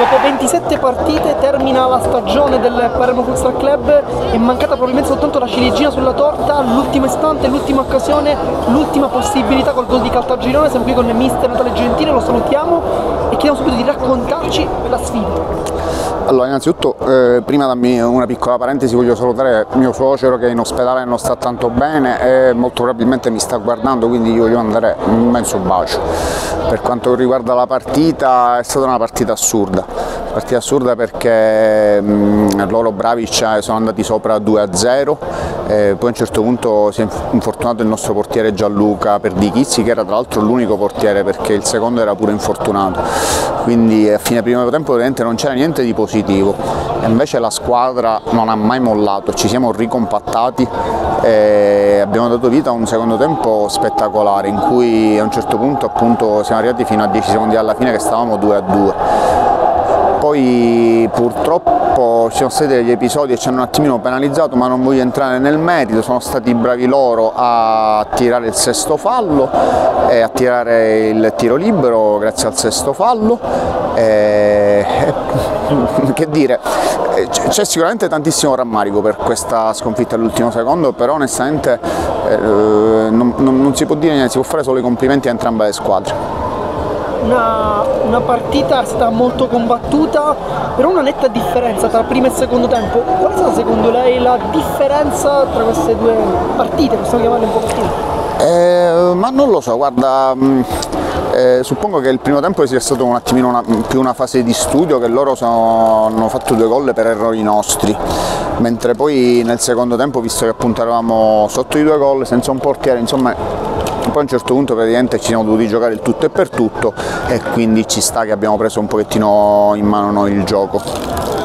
Dopo 27 partite termina la stagione del Palermo Futsal Club, è mancata probabilmente soltanto la ciliegina sulla torta, l'ultimo istante, l'ultima occasione, l'ultima possibilità col gol di Caltagirone. Siamo qui con il mister Natale Gentile, lo salutiamo e chiediamo subito di raccontarci la sfida. Allora, innanzitutto, prima dammi una piccola parentesi, voglio salutare mio suocero che è in ospedale e non sta tanto bene e molto probabilmente mi sta guardando, quindi gli voglio mandare un immenso bacio. Per quanto riguarda la partita, è stata una partita assurda perché loro bravi sono andati sopra 2-0, poi a un certo punto si è infortunato il nostro portiere Gianluca Perdichizzi, che era tra l'altro l'unico portiere perché il secondo era pure infortunato, quindi a fine primo tempo ovviamente non c'era niente di positivo, e invece la squadra non ha mai mollato, ci siamo ricompattati e abbiamo dato vita a un secondo tempo spettacolare in cui a un certo punto appunto siamo arrivati fino a 10 secondi alla fine che stavamo 2-2. Poi purtroppo ci sono stati degli episodi che ci hanno un attimino penalizzato, ma non voglio entrare nel merito. Sono stati bravi loro a tirare il sesto fallo e a tirare il tiro libero grazie al sesto fallo. Che dire, c'è sicuramente tantissimo rammarico per questa sconfitta all'ultimo secondo, però onestamente non si può dire niente, si può fare solo i complimenti a entrambe le squadre. Una partita è stata molto combattuta, però una netta differenza tra primo e secondo tempo. Qual è stata secondo lei la differenza tra queste due partite? Possiamo chiamarle un po' così? Ma non lo so, guarda, suppongo che il primo tempo sia stato un attimino più una fase di studio, che loro hanno fatto 2 gol per errori nostri, mentre poi nel secondo tempo, visto che appunto eravamo sotto i 2 gol, senza un portiere, insomma, poi a un certo punto praticamente ci siamo dovuti giocare il tutto e per tutto e quindi ci sta che abbiamo preso un pochettino in mano noi il gioco.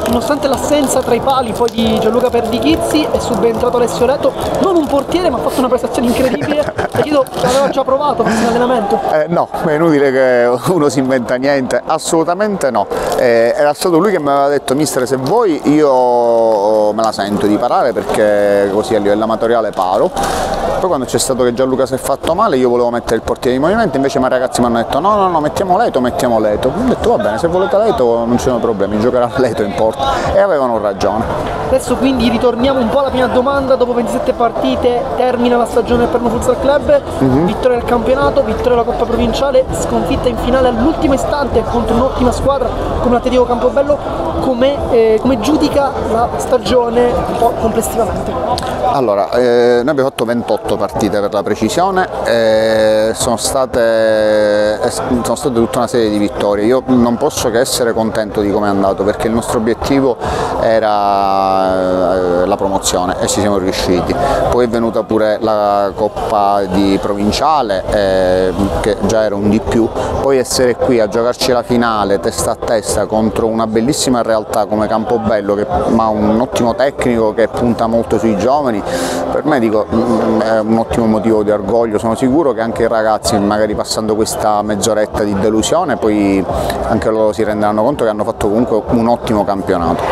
Nonostante l'assenza tra i pali poi di Gianluca Perdichizzi, è subentrato Alessio Reto, non un portiere ma ha fatto una prestazione incredibile. E chiedo, l'aveva già provato in allenamento? No, è inutile che uno si inventa niente, assolutamente no. Era stato lui che mi aveva detto: mister, se vuoi io me la sento di parare perché così a livello amatoriale paro. Poi quando c'è stato che Gianluca si è fatto male io volevo mettere il portiere di movimento, invece i miei ragazzi mi hanno detto no, mettiamo Leto. Ho detto va bene, se volete Leto non ci sono problemi, giocherà Leto in porta, e avevano ragione. Adesso quindi ritorniamo un po' alla prima domanda. Dopo 27 partite termina la stagione del Palermo Futsal Club, vittoria del campionato, vittoria della Coppa Provinciale, sconfitta in finale all'ultimo istante contro un'ottima squadra come l'Atletico Campobello. Come giudica la stagione un po' complessivamente? Allora, noi abbiamo fatto 28 partite per la precisione, sono state tutta una serie di vittorie. Io non posso che essere contento di come è andato, perché il nostro obiettivo era la promozione e ci siamo riusciti. Poi è venuta pure la Coppa di Provinciale, che già era un di più, poi essere qui a giocarci la finale testa a testa contro una bellissima realtà come Campobello, che ha un ottimo tecnico che punta molto sui giovani, per me è un ottimo motivo di orgoglio. Sono sicuro che anche i ragazzi, magari passando questa mezz'oretta di delusione, poi anche loro si renderanno conto che hanno fatto comunque un ottimo campionato.